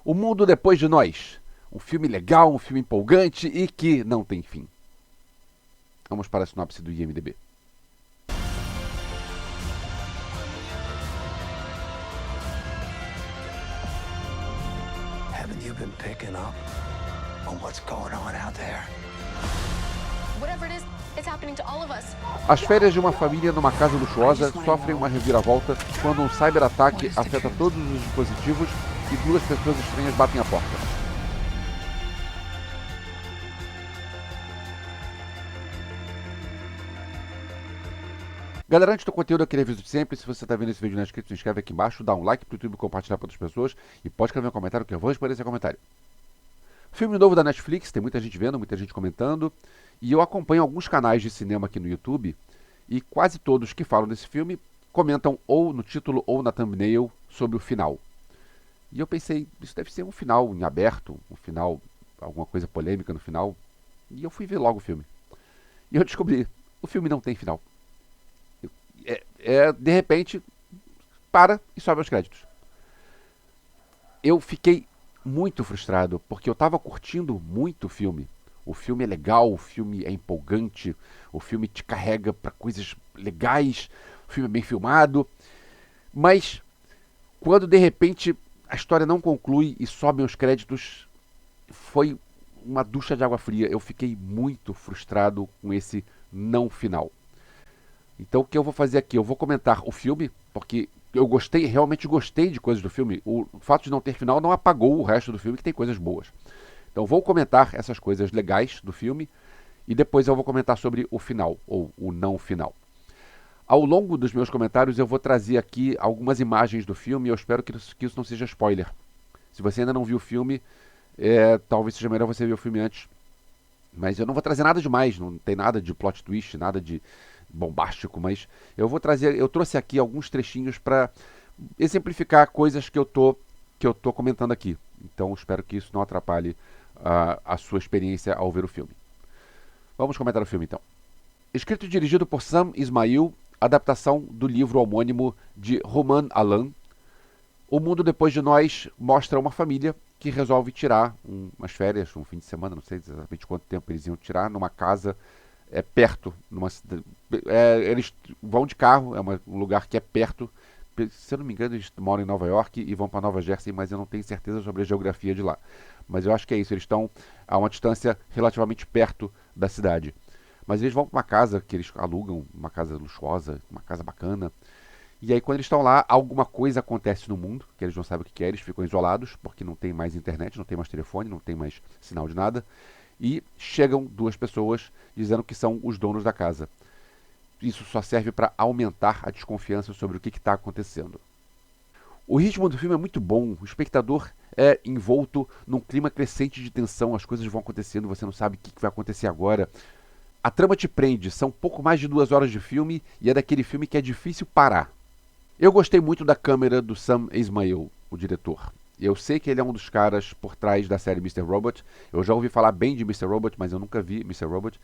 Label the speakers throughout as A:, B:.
A: O Mundo Depois de Nós. Um filme legal, um filme empolgante e que não tem fim. Vamos para a sinopse do IMDb.
B: Haven't you been picking up on what's going on out there?
C: Whatever it is, it's happening to all of us.
A: As férias de uma família numa casa luxuosa sofrem uma reviravolta quando um cyberataque afeta todos os dispositivos e duas pessoas estranhas batem a porta. Galera, antes do conteúdo, eu queria aviso de sempre, se você está vendo esse vídeo não é inscrito, se inscreve aqui embaixo, dá um like pro YouTube, compartilhar para outras pessoas e pode escrever um comentário que eu vou responder esse comentário. Filme novo da Netflix, tem muita gente vendo, muita gente comentando, e eu acompanho alguns canais de cinema aqui no YouTube e quase todos que falam desse filme comentam ou no título ou na thumbnail sobre o final. E eu pensei, isso deve ser um final em aberto, um final, alguma coisa polêmica no final, e eu fui ver logo o filme. E eu descobri, o filme não tem final. De repente, para e sobe aos créditos. Eu fiquei muito frustrado, porque eu estava curtindo muito o filme. O filme é legal, o filme é empolgante, o filme te carrega para coisas legais, o filme é bem filmado. Mas, quando de repente a história não conclui e sobem os créditos, foi uma ducha de água fria. Eu fiquei muito frustrado com esse não final. Então o que eu vou fazer aqui? Eu vou comentar o filme, porque eu realmente gostei de coisas do filme. O fato de não ter final não apagou o resto do filme, que tem coisas boas. Então vou comentar essas coisas legais do filme e depois eu vou comentar sobre o final, ou o não final. Ao longo dos meus comentários eu vou trazer aqui algumas imagens do filme e eu espero que isso não seja spoiler. Se você ainda não viu o filme, talvez seja melhor você ver o filme antes. Mas eu não vou trazer nada demais, não tem nada de plot twist, nada de bombástico, mas eu trouxe aqui alguns trechinhos para exemplificar coisas que eu tô comentando aqui. Então espero que isso não atrapalhe a sua experiência ao ver o filme. Vamos comentar o filme então. Escrito e dirigido por Sam Esmail, adaptação do livro homônimo de Rumaan Alam, O Mundo Depois de Nós mostra uma família que resolve tirar umas férias, um fim de semana, não sei exatamente quanto tempo eles iam tirar, numa casa perto, eles vão de carro, um lugar que é perto, se eu não me engano eles moram em Nova York e vão para Nova Jersey, mas eu não tenho certeza sobre a geografia de lá. Mas eu acho que é isso, eles estão a uma distância relativamente perto da cidade. Mas eles vão para uma casa que eles alugam, uma casa luxuosa, uma casa bacana. E aí quando eles estão lá, alguma coisa acontece no mundo, que eles não sabem o que é, eles ficam isolados, porque não tem mais internet, não tem mais telefone, não tem mais sinal de nada. E chegam duas pessoas dizendo que são os donos da casa. Isso só serve para aumentar a desconfiança sobre o que está acontecendo. O ritmo do filme é muito bom, o espectador é envolto num clima crescente de tensão, as coisas vão acontecendo, você não sabe o que vai acontecer agora. A trama te prende, são pouco mais de 2 horas de filme e é daquele filme que é difícil parar. Eu gostei muito da câmera do Sam Esmail, o diretor. Eu sei que ele é um dos caras por trás da série Mr. Robot. Eu já ouvi falar bem de Mr. Robot, mas eu nunca vi Mr. Robot.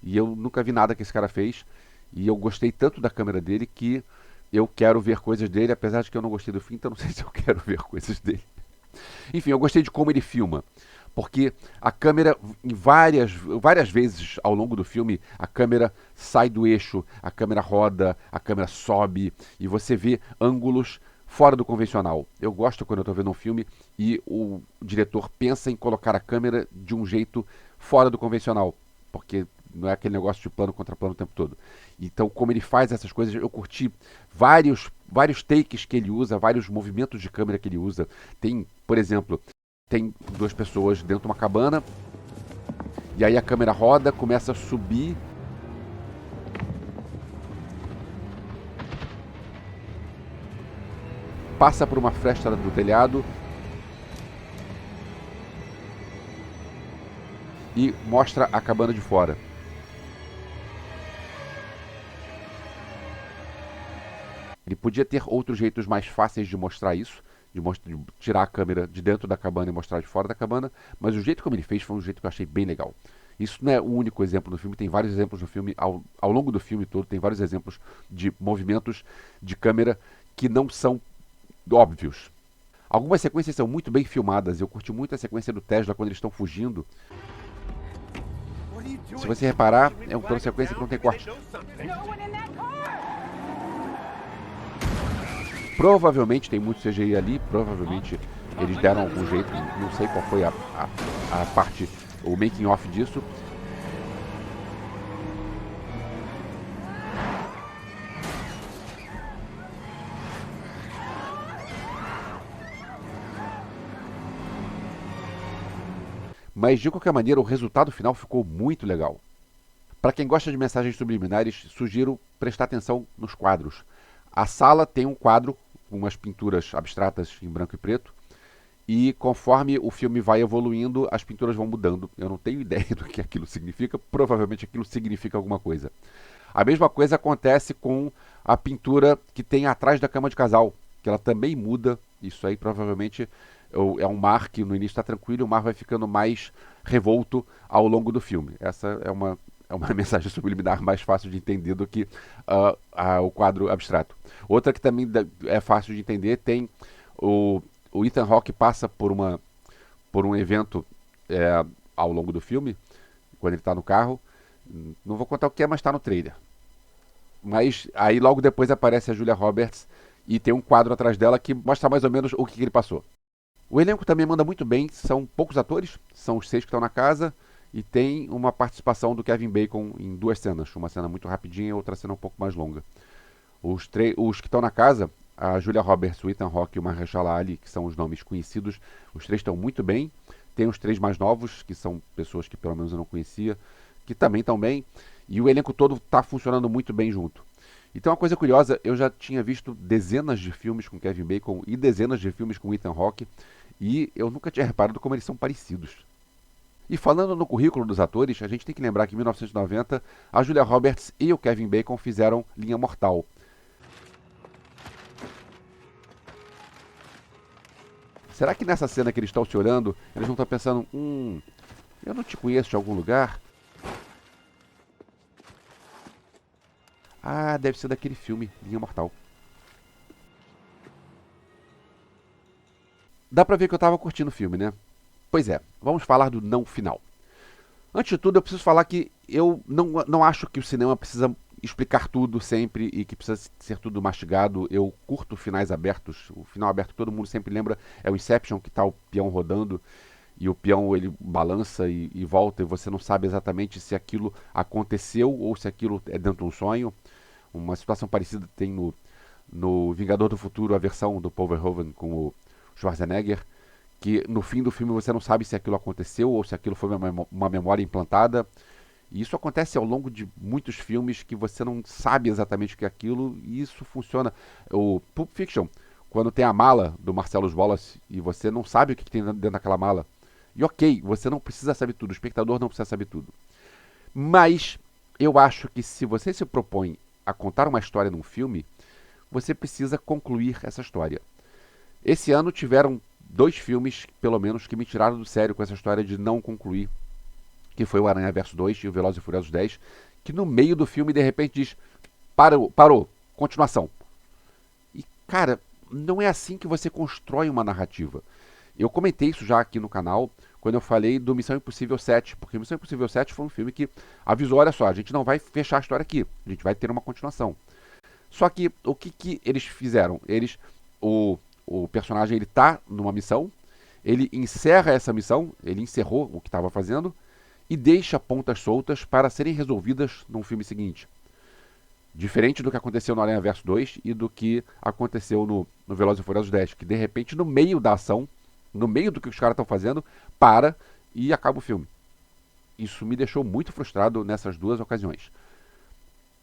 A: E eu nunca vi nada que esse cara fez. E eu gostei tanto da câmera dele que eu quero ver coisas dele, apesar de que eu não gostei do fim, então não sei se eu quero ver coisas dele. Enfim, eu gostei de como ele filma. Porque a câmera, em várias vezes ao longo do filme, a câmera sai do eixo, a câmera roda, a câmera sobe, e você vê ângulos fora do convencional. Eu gosto quando eu estou vendo um filme e o diretor pensa em colocar a câmera de um jeito fora do convencional, porque não é aquele negócio de plano contra plano o tempo todo. Então, como ele faz essas coisas, eu curti vários takes que ele usa, vários movimentos de câmera que ele usa. Tem, por exemplo, tem duas pessoas dentro de uma cabana, e aí a câmera roda, começa a subir, passa por uma fresta do telhado e mostra a cabana de fora. Ele podia ter outros jeitos mais fáceis de mostrar isso, de tirar a câmera de dentro da cabana e mostrar de fora da cabana, mas o jeito como ele fez foi um jeito que eu achei bem legal. Isso não é o único exemplo no filme, tem vários exemplos no filme, ao longo do filme todo, tem vários exemplos de movimentos de câmera que não são óbvios. Algumas sequências são muito bem filmadas, eu curti muito a sequência do Tesla quando eles estão fugindo. Se você reparar, é um plano de sequência que não tem corte. Provavelmente tem muito CGI ali, provavelmente eles deram algum jeito, não sei qual foi a parte, o making off disso. Mas de qualquer maneira, o resultado final ficou muito legal. Para quem gosta de mensagens subliminares, sugiro prestar atenção nos quadros. A sala tem um quadro com umas pinturas abstratas em branco e preto, e conforme o filme vai evoluindo, as pinturas vão mudando. Eu não tenho ideia do que aquilo significa, provavelmente aquilo significa alguma coisa. A mesma coisa acontece com a pintura que tem atrás da cama de casal, que ela também muda. Isso aí provavelmente é um mar que no início está tranquilo e o mar vai ficando mais revolto ao longo do filme. Essa é uma mensagem subliminar mais fácil de entender do que o quadro abstrato. Outra que também é fácil de entender, tem o Ethan Hawke passa por um evento ao longo do filme, quando ele está no carro. Não vou contar o que é, mas está no trailer. Mas aí logo depois aparece a Julia Roberts e tem um quadro atrás dela que mostra mais ou menos o que ele passou. O elenco também manda muito bem, são poucos atores, são os 6 que estão na casa, e tem uma participação do Kevin Bacon em 2 cenas, uma cena muito rapidinha e outra cena um pouco mais longa. Os que estão na casa, a Julia Roberts, o Ethan Hawke e o Mahershala Ali, que são os nomes conhecidos, os 3 estão muito bem. Tem os 3 mais novos, que são pessoas que pelo menos eu não conhecia, que também estão bem, e o elenco todo está funcionando muito bem junto. Então, uma coisa curiosa, eu já tinha visto dezenas de filmes com Kevin Bacon e dezenas de filmes com Ethan Hawke, e eu nunca tinha reparado como eles são parecidos. E falando no currículo dos atores, a gente tem que lembrar que em 1990, a Julia Roberts e o Kevin Bacon fizeram Linha Mortal. Será que nessa cena que eles estão se olhando, eles não estão pensando, eu não te conheço de algum lugar? Ah, deve ser daquele filme, Linha Mortal. Dá pra ver que eu tava curtindo o filme, né? Pois é, vamos falar do não final. Antes de tudo, eu preciso falar que eu não acho que o cinema precisa explicar tudo sempre e que precisa ser tudo mastigado. Eu curto finais abertos. O final aberto que todo mundo sempre lembra é o Inception, que tá o peão rodando e o peão ele balança e volta e você não sabe exatamente se aquilo aconteceu ou se aquilo é dentro de um sonho. Uma situação parecida tem no Vingador do Futuro, a versão do Paul Verhoeven com o Schwarzenegger, que no fim do filme você não sabe se aquilo aconteceu ou se aquilo foi uma memória implantada. E isso acontece ao longo de muitos filmes que você não sabe exatamente o que é aquilo, e isso funciona. O Pulp Fiction, quando tem a mala do Marcellus Wallace e você não sabe o que tem dentro daquela mala. E ok, você não precisa saber tudo, o espectador não precisa saber tudo. Mas eu acho que se você se propõe a contar uma história num filme, você precisa concluir essa história. Esse ano tiveram 2 filmes, pelo menos, que me tiraram do sério com essa história de não concluir, que foi o Aranha Verso 2 e o Velozes e Furiosos 10, que no meio do filme, de repente, diz, parou, continuação. E, cara, não é assim que você constrói uma narrativa. Eu comentei isso já aqui no canal, quando eu falei do Missão Impossível 7, porque Missão Impossível 7 foi um filme que avisou, olha só, a gente não vai fechar a história aqui, a gente vai ter uma continuação. Só que, o que eles fizeram? O personagem ele tá numa missão, ele encerra essa missão, ele encerrou o que estava fazendo e deixa pontas soltas para serem resolvidas num filme seguinte. Diferente do que aconteceu no Aranha Verso 2 e do que aconteceu no Velozes e Furiosos 10, que de repente no meio da ação, no meio do que os caras estão fazendo, para e acaba o filme. Isso me deixou muito frustrado nessas 2 ocasiões.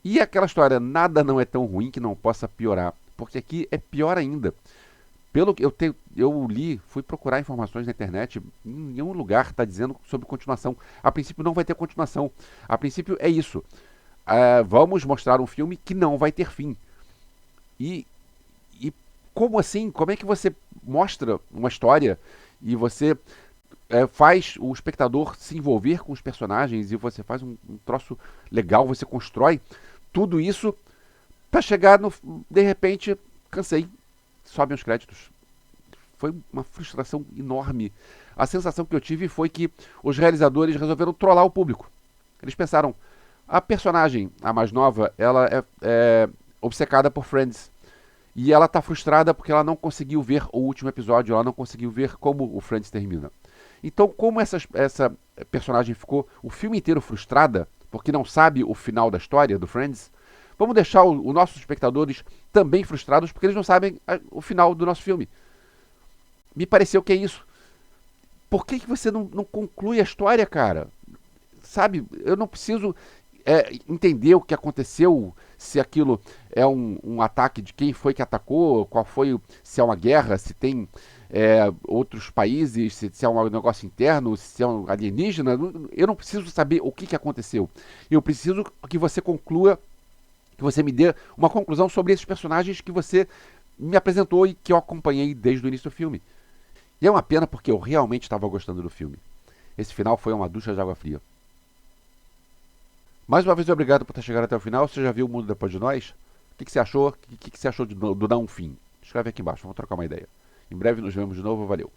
A: E aquela história, nada não é tão ruim que não possa piorar, porque aqui é pior ainda. Pelo que eu li, fui procurar informações na internet, em nenhum lugar está dizendo sobre continuação. A princípio não vai ter continuação. A princípio é isso. Vamos mostrar um filme que não vai ter fim. E como assim? Como é que você mostra uma história e você faz o espectador se envolver com os personagens e você faz um troço legal, você constrói tudo isso pra chegar no. De repente, cansei, sobem os créditos. Foi uma frustração enorme. A sensação que eu tive foi que os realizadores resolveram trollar o público. Eles pensaram, a personagem, a mais nova, ela é obcecada por Friends. E ela tá frustrada porque ela não conseguiu ver o último episódio, ela não conseguiu ver como o Friends termina. Então, como essa personagem ficou o filme inteiro frustrada, porque não sabe o final da história do Friends, vamos deixar os nossos espectadores também frustrados porque eles não sabem o final do nosso filme. Me pareceu que é isso. Por que você não conclui a história, cara? Sabe, eu não preciso entender o que aconteceu, se aquilo é um ataque, de quem foi que atacou, qual foi, se é uma guerra, se tem outros países, se é um negócio interno, se é um alienígena. Eu não preciso saber o que aconteceu. Eu preciso que você conclua, que você me dê uma conclusão sobre esses personagens que você me apresentou e que eu acompanhei desde o início do filme. E é uma pena porque eu realmente estava gostando do filme. Esse final foi uma ducha de água fria. Mais uma vez, obrigado por ter chegado até o final. Você já viu O Mundo Depois de Nós? O que você achou? O que você achou do Não Fim? Escreve aqui embaixo, vamos trocar uma ideia. Em breve nos vemos de novo, valeu.